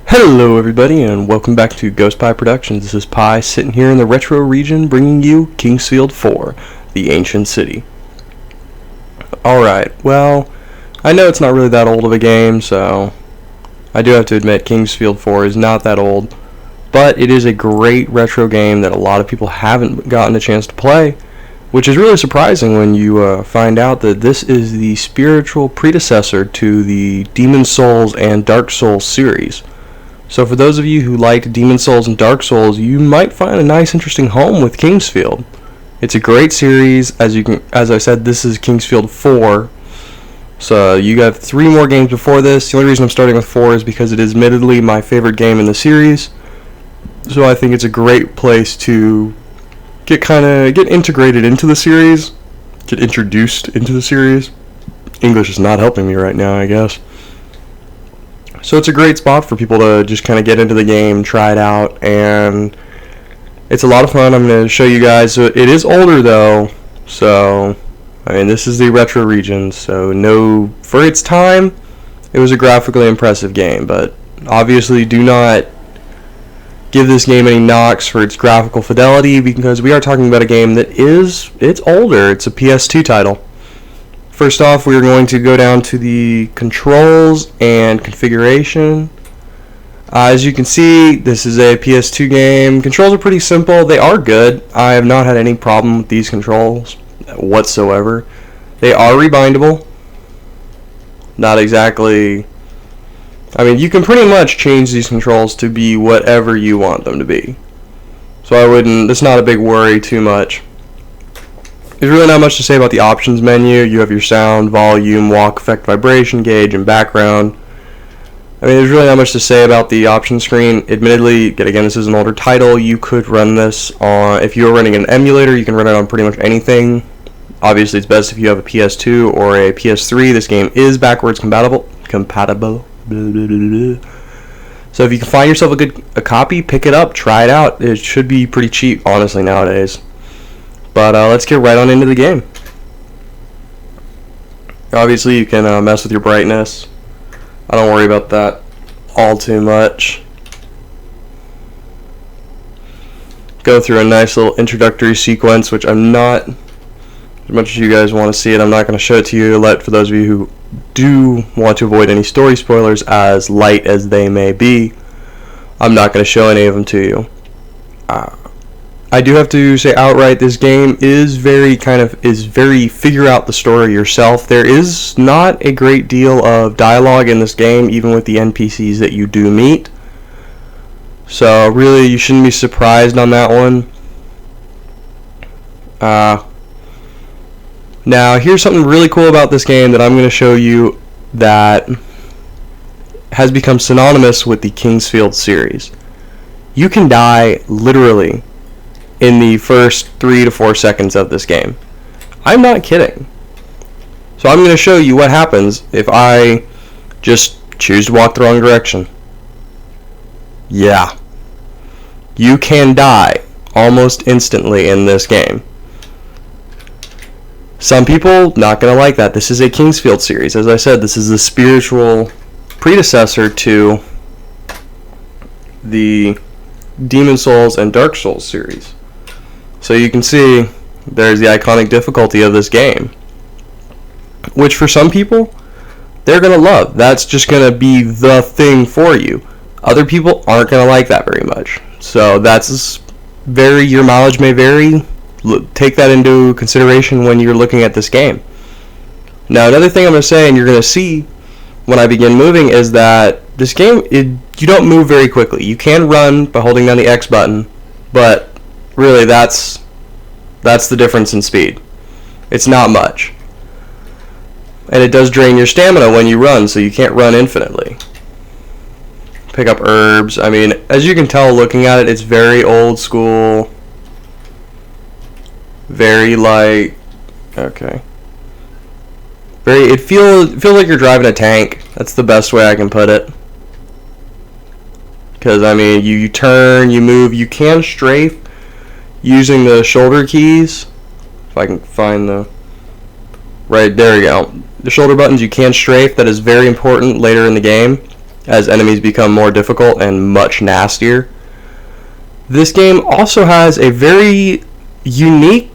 Hello everybody and welcome back to GhostPie Productions. This is Pie sitting here in the retro region bringing you Kingsfield 4, the ancient city. Alright, well, I know it's not really that old of a game, so I do have to admit Kingsfield 4 is not that old, but it is a great retro game that a lot of people haven't gotten a chance to play, which is really surprising when you find out that this is the spiritual predecessor to the Demon's Souls and Dark Souls series. So for those of you who liked Demon's Souls and Dark Souls, you might find a nice interesting home with Kingsfield. It's a great series. As I said, this is Kingsfield 4. So you got 3 more games before this. The only reason I'm starting with 4 is because it is admittedly my favorite game in the series. So I think it's a great place to get integrated into the series, get introduced into the series. English is not helping me right now, I guess. So it's a great spot for people to just kind of get into the game, try it out, and it's a lot of fun. I'm going to show you guys. So it is older though, so I mean this is the retro region, so for its time, it was a graphically impressive game, but obviously do not give this game any knocks for its graphical fidelity because we are talking about a game that it's older. It's a PS2 title. First off, we are going to go down to the controls and configuration. As you can see, this is a PS2 game. Controls are pretty simple. They are good. I have not had any problem with these controls whatsoever. They are rebindable. Not exactly. I mean, you can pretty much change these controls to be whatever you want them to be. So it's not a big worry too much. There's really not much to say about the options menu. You have your sound, volume, walk, effect, vibration, gauge, and background. I mean, there's really not much to say about the option screen. Admittedly, again, this is an older title. You could run this on, if you're running an emulator, you can run it on pretty much anything. Obviously, it's best if you have a PS2 or a PS3. This game is backwards compatible. So if you can find yourself a copy, pick it up, try it out. It should be pretty cheap, honestly, nowadays. But let's get right on into the game. Obviously, you can mess with your brightness. I don't worry about that all too much. Go through a nice little introductory sequence, which I'm not, as much as you guys want to see it, I'm not going to show it to you. For those of you who do want to avoid any story spoilers, as light as they may be, I'm not going to show any of them to you. I do have to say outright, this game is very figure out the story yourself. There is not a great deal of dialogue in this game, even with the NPCs that you do meet. So really, you shouldn't be surprised on that one. Now, here's something really cool about this game that I'm going to show you that has become synonymous with the Kingsfield series. You can die literally in the first 3 to 4 seconds of this game. I'm not kidding. So I'm going to show you what happens if I just choose to walk the wrong direction. Yeah. You can die almost instantly in this game. Some people not going to like that. This is a Kingsfield series. As I said, this is the spiritual predecessor to the Demon's Souls and Dark Souls series. So you can see there's the iconic difficulty of this game, which for some people, they're going to love. That's just going to be the thing for you. Other people aren't going to like that very much. So your mileage may vary. Take that into consideration when you're looking at this game. Now, another thing I'm going to say, and you're going to see when I begin moving, is that this game, you don't move very quickly. You can run by holding down the X button, but really, that's the difference in speed. It's not much. And it does drain your stamina when you run, so you can't run infinitely. Pick up herbs. I mean, as you can tell looking at it, it's very old school. Very it feels like you're driving a tank. That's the best way I can put it. Because, I mean, you turn, you move, you can strafe using the shoulder keys. If I can find right, there we go. The shoulder buttons you can strafe. That is very important later in the game. as enemies become more difficult and much nastier. This game also has a very unique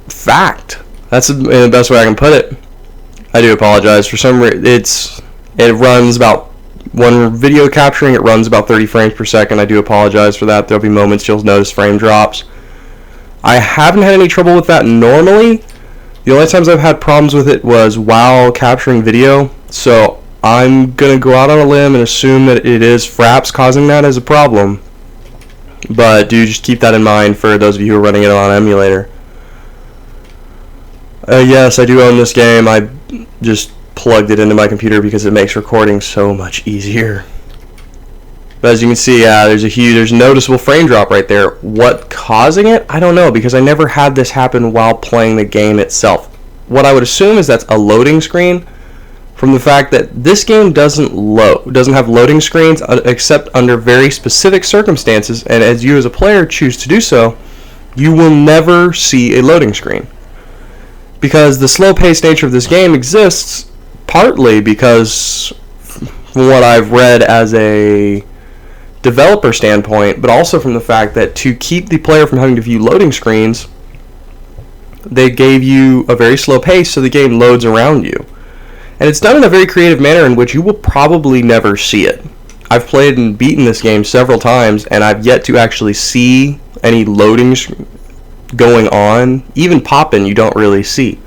fact. That's the best way I can put it. I do apologize. For some reason, it runs about, when video capturing, it runs about 30 frames per second. I do apologize for that. There'll be moments you'll notice frame drops. I haven't had any trouble with that normally. The only times I've had problems with it was while capturing video. So I'm going to go out on a limb and assume that it is Fraps causing that as a problem. But do just keep that in mind for those of you who are running it on emulator. Yes, I do own this game. I just plugged it into my computer because it makes recording so much easier. But as you can see, there's a noticeable frame drop right there. What causing it? I don't know, because I never had this happen while playing the game itself. What I would assume is that's a loading screen, from the fact that this game doesn't have loading screens except under very specific circumstances, and as you as a player choose to do so, you will never see a loading screen. Because the slow-paced nature of this game exists partly because, from what I've read as a developer standpoint, but also from the fact that to keep the player from having to view loading screens, they gave you a very slow pace so the game loads around you. And it's done in a very creative manner in which you will probably never see it. I've played and beaten this game several times, and I've yet to actually see any loading going on. Even popping, you don't really see.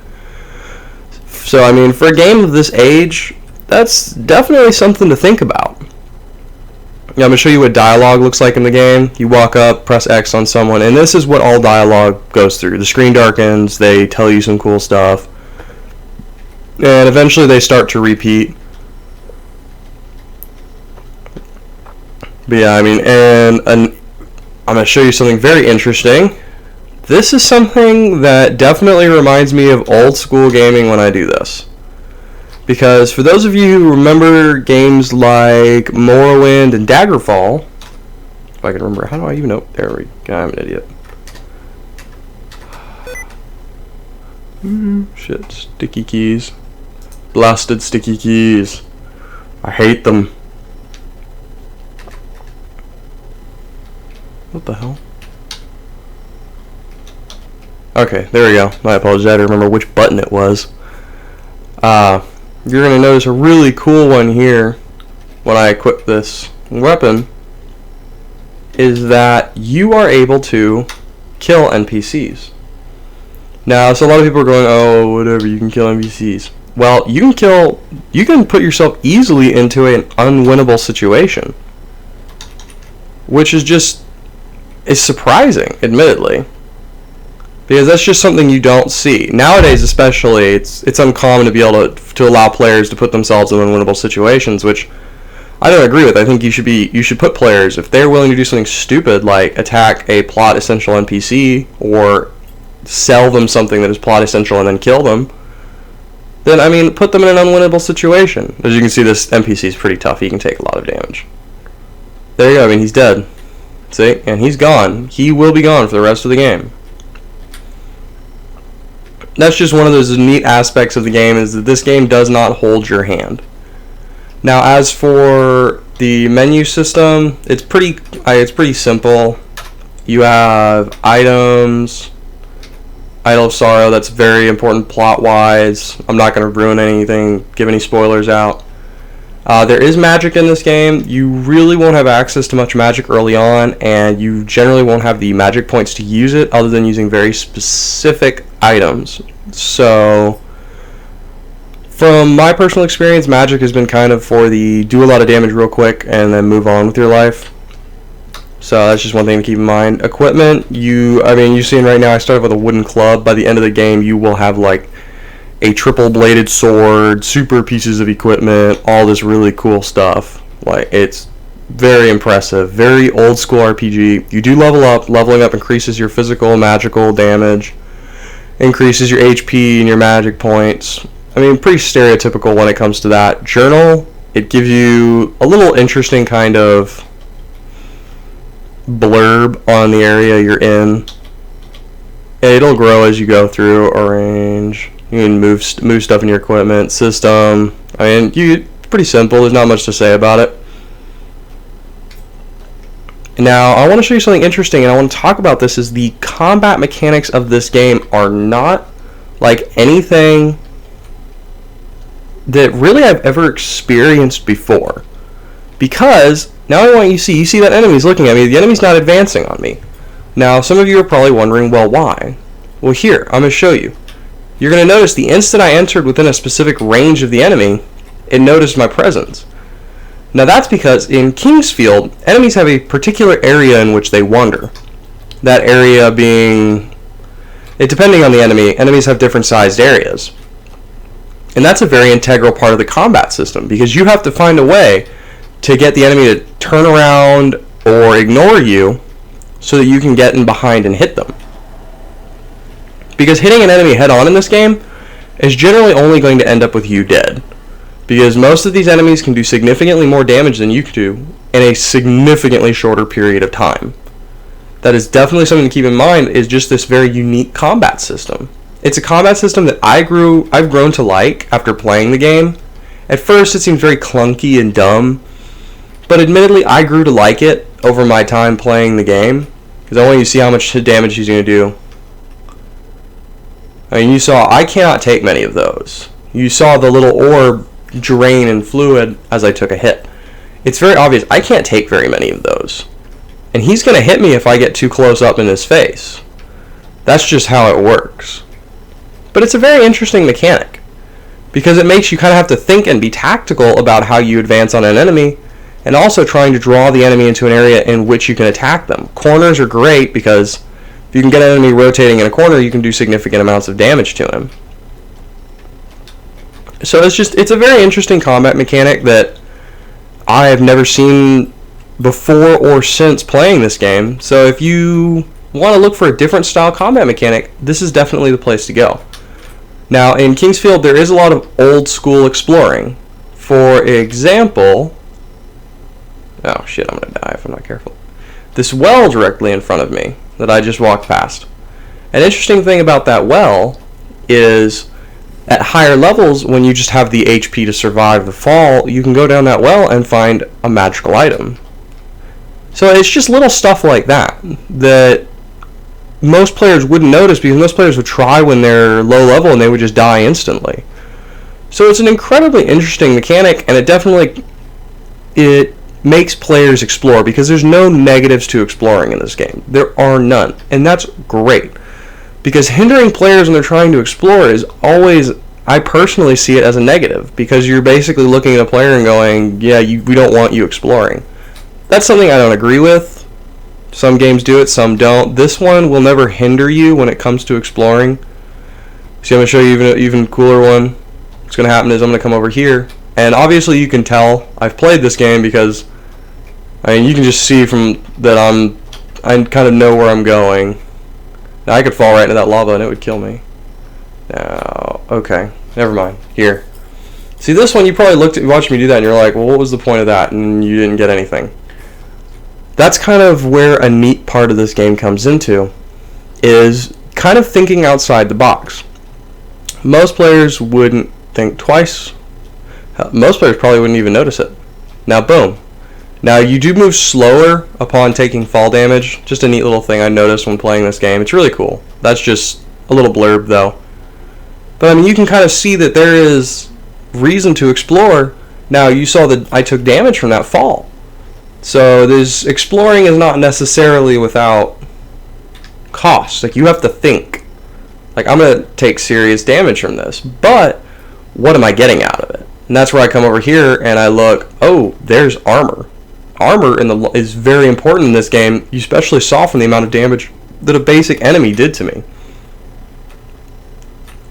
So, I mean, for a game of this age, that's definitely something to think about. I'm going to show you what dialogue looks like in the game. You walk up, press X on someone, and this is what all dialogue goes through. The screen darkens, they tell you some cool stuff, and eventually they start to repeat. But yeah, I mean, and I'm going to show you something very interesting. This is something that definitely reminds me of old school gaming when I do this. Because for those of you who remember games like Morrowind and Daggerfall, if I can remember, how do I even know? There we go, I'm an idiot. Shit, sticky keys. Blasted sticky keys. I hate them. What the hell? Okay, there we go. My apologies, I had to remember which button it was. You're going to notice a really cool one here when I equip this weapon, is that you are able to kill NPCs. Now, so a lot of people are going, oh, whatever, you can kill NPCs. Well, you can put yourself easily into an unwinnable situation, which is surprising, admittedly. Because that's just something you don't see. Nowadays, especially, it's uncommon to be able to allow players to put themselves in unwinnable situations, which I don't agree with. I think you should put players, if they're willing to do something stupid like attack a plot essential NPC or sell them something that is plot essential and then kill them, then, I mean, put them in an unwinnable situation. As you can see, this NPC is pretty tough. He can take a lot of damage. There you go. I mean, he's dead. See? And he's gone. He will be gone for the rest of the game. That's just one of those neat aspects of the game, is that this game does not hold your hand. Now, as for the menu system, it's pretty simple. You have items, Idol of Sorrow, that's very important plot-wise. I'm not going to ruin anything, give any spoilers out. There is magic in this game. You really won't have access to much magic early on, and you generally won't have the magic points to use it other than using very specific items. So, from my personal experience, magic has been kind of for the do a lot of damage real quick and then move on with your life. So that's just one thing to keep in mind. Equipment, you're seeing right now, I started with a wooden club. By the end of the game, you will have like a triple-bladed sword, super pieces of equipment, all this really cool stuff. Like, it's very impressive, very old school RPG. You do level up. Leveling up increases your physical, magical damage, increases your HP and your magic points. I mean, pretty stereotypical when it comes to that. Journal, it gives you a little interesting kind of blurb on the area you're in. It'll grow as you go through. Arrange. You can move stuff in your equipment system. I mean, pretty simple. There's not much to say about it. Now, I want to show you something interesting, and I want to talk about this, is the combat mechanics of this game are not like anything that really I've ever experienced before. Because, now I want you to see that enemy's looking at me, the enemy's not advancing on me. Now, some of you are probably wondering, well, why? Well, here, I'm going to show you. You're going to notice the instant I entered within a specific range of the enemy, it noticed my presence. Now that's because in Kingsfield, enemies have a particular area in which they wander. That area being, depending on the enemy, enemies have different sized areas. And that's a very integral part of the combat system, because you have to find a way to get the enemy to turn around or ignore you so that you can get in behind and hit them. Because hitting an enemy head on in this game is generally only going to end up with you dead. Because most of these enemies can do significantly more damage than you can do in a significantly shorter period of time. That is definitely something to keep in mind, is just this very unique combat system. It's a combat system that I've grown to like after playing the game. At first it seemed very clunky and dumb, but admittedly I grew to like it over my time playing the game, because I want you to see how much damage he's going to do. I mean, you saw I cannot take many of those. You saw the little orb drain in fluid as I took a hit. It's very obvious I can't take very many of those. And he's going to hit me if I get too close up in his face. That's just how it works. But it's a very interesting mechanic, because it makes you kind of have to think and be tactical about how you advance on an enemy, and also trying to draw the enemy into an area in which you can attack them. Corners are great, because if you can get an enemy rotating in a corner, you can do significant amounts of damage to him. So it's a very interesting combat mechanic that I have never seen before or since playing this game. So if you want to look for a different style combat mechanic, this is definitely the place to go. Now, in Kingsfield, there is a lot of old school exploring. For example, oh shit, I'm going to die if I'm not careful. This well directly in front of me that I just walked past. An interesting thing about that well is, at higher levels, when you just have the HP to survive the fall, you can go down that well and find a magical item. So it's just little stuff like that that most players wouldn't notice, because most players would try when they're low level and they would just die instantly. So it's an incredibly interesting mechanic, and it makes players explore, because there's no negatives to exploring in this game. There are none, and that's great. Because hindering players when they're trying to explore is always, I personally see it as a negative, because you're basically looking at a player and going, yeah, we don't want you exploring. That's something I don't agree with. Some games do it, some don't. This one will never hinder you when it comes to exploring. See, I'm going to show you an even cooler one. What's going to happen is I'm going to come over here, and obviously you can tell I've played this game, because I mean, you can just see from that I kind of know where I'm going. Now, I could fall right into that lava and it would kill me. Now, okay, never mind. Here. See, this one, you probably watched me do that and you're like, well, what was the point of that? And you didn't get anything. That's kind of where a neat part of this game comes into, is kind of thinking outside the box. Most players wouldn't think twice. Most players probably wouldn't even notice it. Now, boom. Now, you do move slower upon taking fall damage. Just a neat little thing I noticed when playing this game. It's really cool. That's just a little blurb, though. But, I mean, you can kind of see that there is reason to explore. Now, you saw that I took damage from that fall. So, exploring is not necessarily without cost. Like, you have to think. Like, I'm going to take serious damage from this. But, what am I getting out of it? And that's where I come over here and I look, oh, there's armor. Armor is very important in this game. You especially saw from the amount of damage that a basic enemy did to me.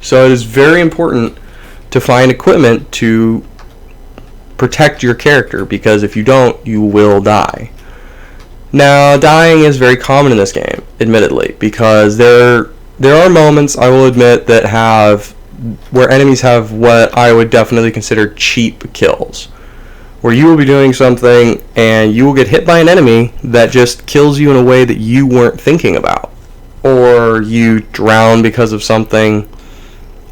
So it is very important to find equipment to protect your character, because if you don't, you will die. Now, dying is very common in this game, admittedly, because there are moments, I will admit, where enemies have what I would definitely consider cheap kills, where you will be doing something and you will get hit by an enemy that just kills you in a way that you weren't thinking about, or you drown because of something.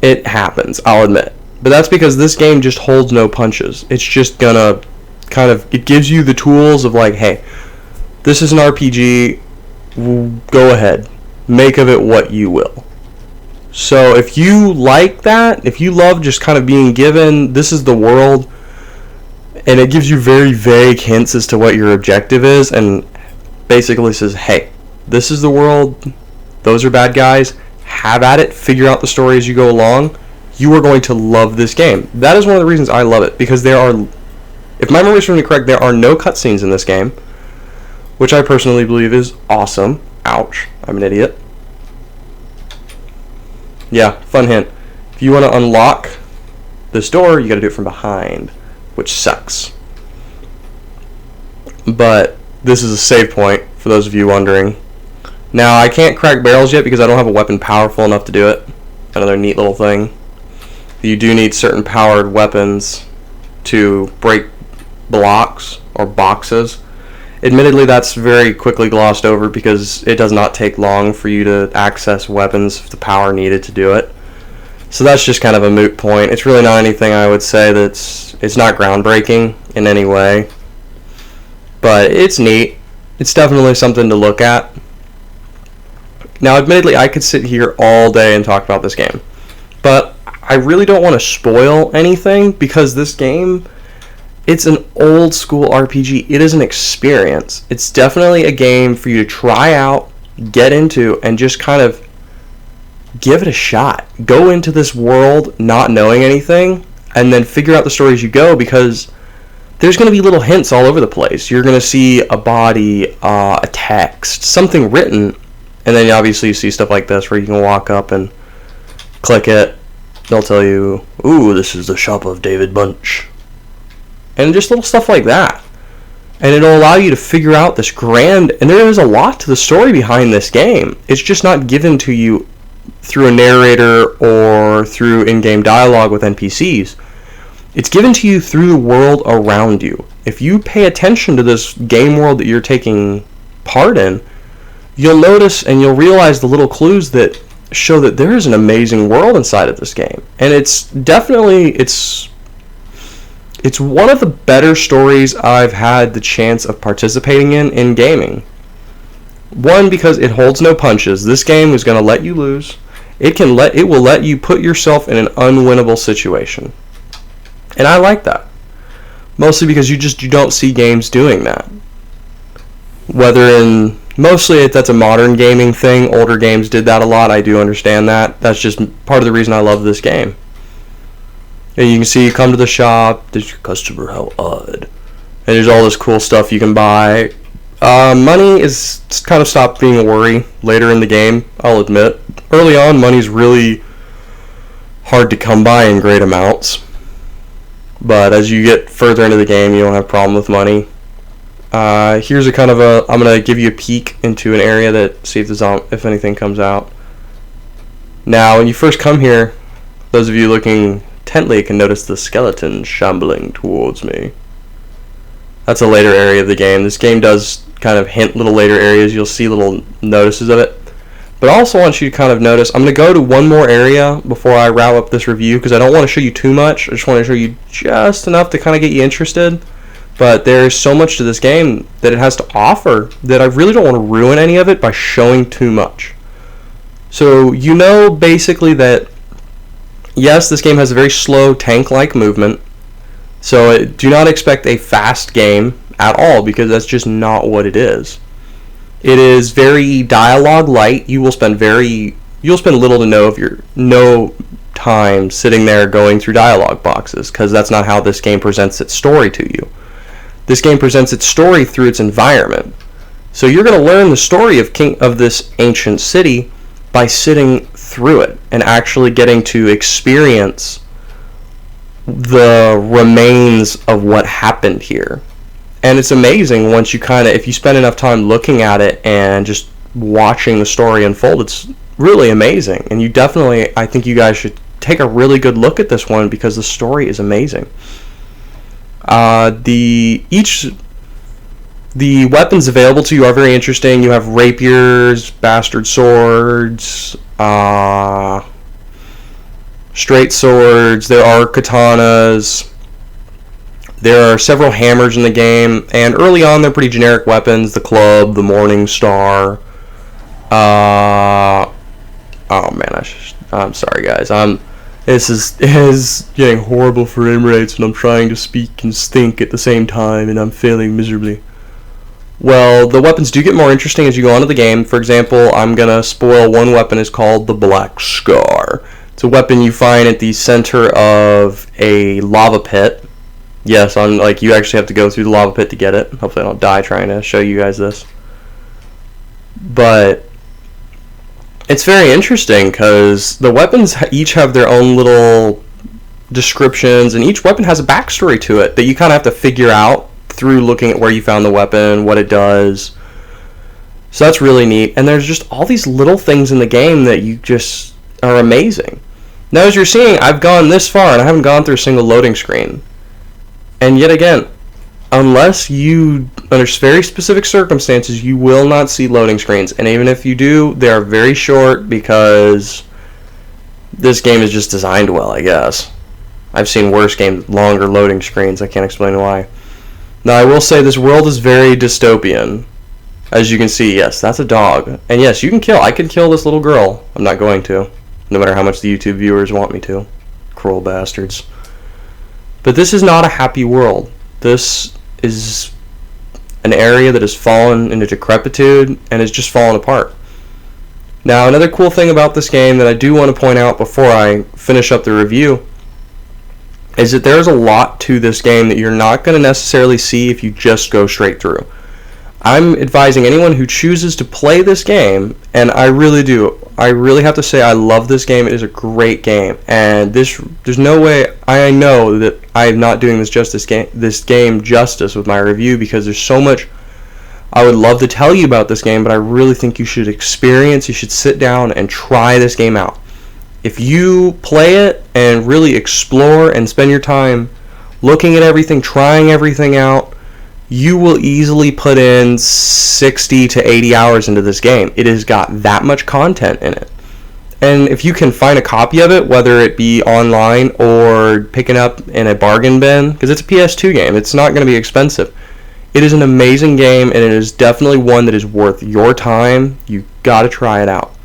It happens, I'll admit. But that's because this game just holds no punches. It's just gonna it gives you the tools of like, hey, this is an RPG, go ahead, make of it what you will. So if you like that, if you love just kind of being given, this is the world, and it gives you very vague hints as to what your objective is, and basically says, hey, this is the world, those are bad guys, have at it, figure out the story as you go along, you are going to love this game. That is one of the reasons I love it, because there are, if my memory serves me correct, there are no cutscenes in this game, which I personally believe is awesome. Ouch, I'm an idiot. Yeah, fun hint. If you want to unlock this door, you got to do it from behind, which sucks. But this is a save point, for those of you wondering. Now, I can't crack barrels yet because I don't have a weapon powerful enough to do it. Another neat little thing. You do need certain powered weapons to break blocks or boxes. Admittedly, that's very quickly glossed over because it does not take long for you to access weapons with the power needed to do it. So that's just kind of a moot point. It's really not anything I would say it's not groundbreaking in any way. But it's neat. It's definitely something to look at. Now, admittedly, I could sit here all day and talk about this game. But I really don't want to spoil anything because this game, it's an old school RPG. It is an experience. It's definitely a game for you to try out, get into, and just kind of give it a shot. Go into this world not knowing anything, and then figure out the story as you go, because there's going to be little hints all over the place. You're going to see a body, a text, something written, and then obviously you see stuff like this where you can walk up and click it. They'll tell you, ooh, this is the shop of David Bunch. And just little stuff like that. And it'll allow you to figure out this grand, and there is a lot to the story behind this game. It's just not given to you through a narrator or through in-game dialogue with NPCs. It's given to you through the world around you. If you pay attention to this game world that you're taking part in, you'll notice and you'll realize the little clues that show that there is an amazing world inside of this game. And it's definitely, it's one of the better stories I've had the chance of participating in gaming. One, because it holds no punches. This game is going to let you lose. It will let you put yourself in an unwinnable situation. And I like that. Mostly because you don't see games doing that. Mostly that's a modern gaming thing. Older games did that a lot. I do understand that. That's just part of the reason I love this game. And you can see, you come to the shop, there's your customer, how odd. And there's all this cool stuff you can buy. Money is kind of stopped being a worry later in the game, I'll admit. Early on, money's really hard to come by in great amounts. But as you get further into the game, you don't have a problem with money. Here's I'm going to give you a peek into an area that, see if anything comes out. Now, when you first come here, those of you looking intently can notice the skeleton shambling towards me. That's a later area of the game. This game does kind of hint little later areas. You'll see little notices of it. But I also want you to kind of notice, I'm going to go to one more area before I wrap up this review, because I don't want to show you too much. I just want to show you just enough to kind of get you interested. But there's so much to this game that it has to offer that I really don't want to ruin any of it by showing too much. So you know basically that, yes, this game has a very slow tank-like movement. So do not expect a fast game at all, because that's just not what it is. It is very dialogue light. You will spend little to no time sitting there going through dialogue boxes, because that's not how this game presents its story to you. This game presents its story through its environment. So you're going to learn the story of this ancient city by sitting through it and actually getting to experience the remains of what happened here. And it's amazing once you if you spend enough time looking at it and just watching the story unfold, it's really amazing. And I think you guys should take a really good look at this one, because the story is amazing. The weapons available to you are very interesting. You have rapiers, bastard swords, straight swords, there are katanas, there are several hammers in the game, and early on they're pretty generic weapons, the club, the morning star. Oh man, I'm sorry guys, this is getting horrible for frame rates, and I'm trying to speak and think at the same time, and I'm failing miserably. Well, the weapons do get more interesting as you go on to the game. For example, I'm going to spoil one weapon is called the Black Scar. It's a weapon you find at the center of a lava pit. Yes, you actually have to go through the lava pit to get it. Hopefully I don't die trying to show you guys this. But it's very interesting because the weapons each have their own little descriptions, and each weapon has a backstory to it that you kind of have to figure out through looking at where you found the weapon, what it does. So that's really neat. And there's just all these little things in the game that you just are amazing. Now, as you're seeing, I've gone this far and I haven't gone through a single loading screen. And yet again, unless you, under very specific circumstances, you will not see loading screens. And even if you do, they are very short because this game is just designed well, I guess. I've seen worse games, longer loading screens. I can't explain why. Now, I will say this world is very dystopian. As you can see, yes, that's a dog. And yes, you can kill. I could kill this little girl. I'm not going to, no matter how much the YouTube viewers want me to. Cruel bastards. But this is not a happy world. This is an area that has fallen into decrepitude and is just fallen apart. Now, another cool thing about this game that I do want to point out before I finish up the review is that there's a lot to this game that you're not going to necessarily see if you just go straight through. I'm advising anyone who chooses to play this game, and I really do. I really have to say I love this game. It is a great game, and there's no way I know that I am not doing this game justice with my review, because there's so much I would love to tell you about this game, but I really think you should sit down and try this game out. If you play it and really explore and spend your time looking at everything, trying everything out, you will easily put in 60 to 80 hours into this game. It has got that much content in it. And if you can find a copy of it, whether it be online or picking up in a bargain bin, because it's a PS2 game, it's not going to be expensive. It is an amazing game, and it is definitely one that is worth your time. You got to try it out.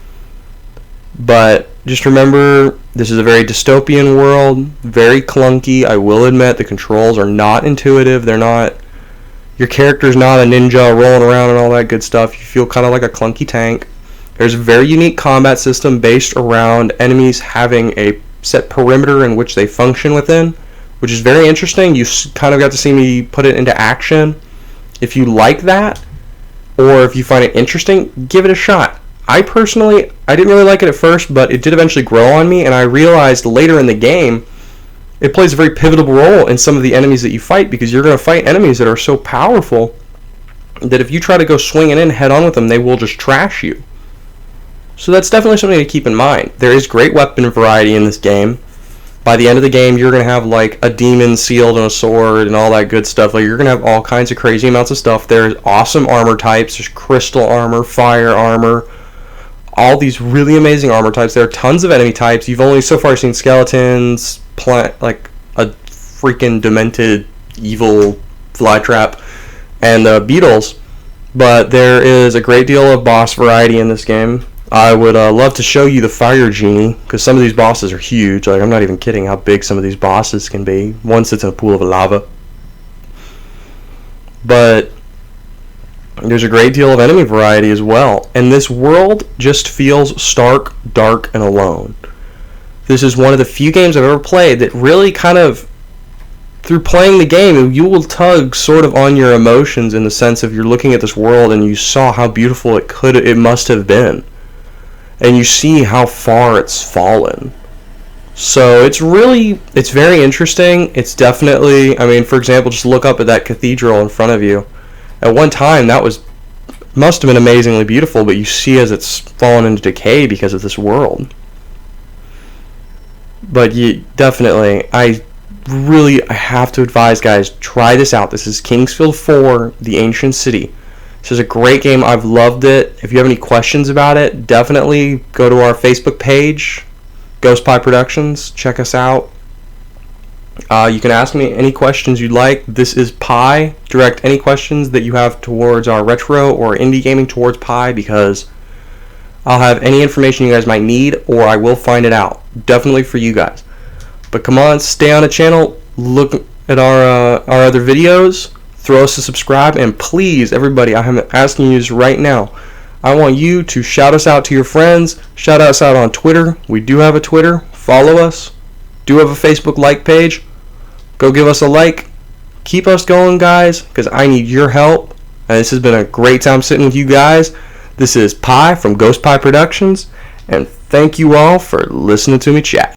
But just remember, this is a very dystopian world, very clunky. I will admit the controls are not intuitive. Your character's not a ninja rolling around and all that good stuff. You feel kind of like a clunky tank. There's a very unique combat system based around enemies having a set perimeter in which they function within, which is very interesting. You kind of got to see me put it into action. If you like that, or if you find it interesting, give it a shot. I didn't really like it at first, but it did eventually grow on me, and I realized later in the game, it plays a very pivotal role in some of the enemies that you fight, because you're going to fight enemies that are so powerful that if you try to go swinging in head on with them, they will just trash you. So that's definitely something to keep in mind. There is great weapon variety in this game. By the end of the game, you're going to have like a demon sealed in a sword and all that good stuff. Like, you're going to have all kinds of crazy amounts of stuff. There's awesome armor types. There's crystal armor, fire armor, all these really amazing armor types. There are tons of enemy types. You've only so far seen skeletons, like a freaking demented evil flytrap, and beetles. But there is a great deal of boss variety in this game. I would love to show you the fire genie, because some of these bosses are huge. Like, I'm not even kidding how big some of these bosses can be. One sits in a pool of lava. But there's a great deal of enemy variety as well. And this world just feels stark, dark, and alone. This is one of the few games I've ever played that really kind of, through playing the game, you will tug sort of on your emotions, in the sense of you're looking at this world and you saw how beautiful it must have been. And you see how far it's fallen. So it's very interesting. It's definitely, for example, just look up at that cathedral in front of you. At one time, must have been amazingly beautiful, but you see as it's fallen into decay because of this world. But I have to advise, guys, try this out. This is Kingsfield 4, The Ancient City. This is a great game. I've loved it. If you have any questions about it, definitely go to our Facebook page, GhostPie Productions. Check us out. You can ask me any questions you'd like. This is Pi. Direct any questions that you have towards our retro or indie gaming towards Pi, because I'll have any information you guys might need, or I will find it out. Definitely for you guys. But come on, stay on the channel. Look at our other videos. Throw us a subscribe, and please, everybody, I am asking you this right now. I want you to shout us out to your friends. Shout us out on Twitter. We do have a Twitter. Follow us. Do have a Facebook like page. Go give us a like. Keep us going, guys, because I need your help. And this has been a great time sitting with you guys. This is Pi from GhostPie Productions, and thank you all for listening to me chat.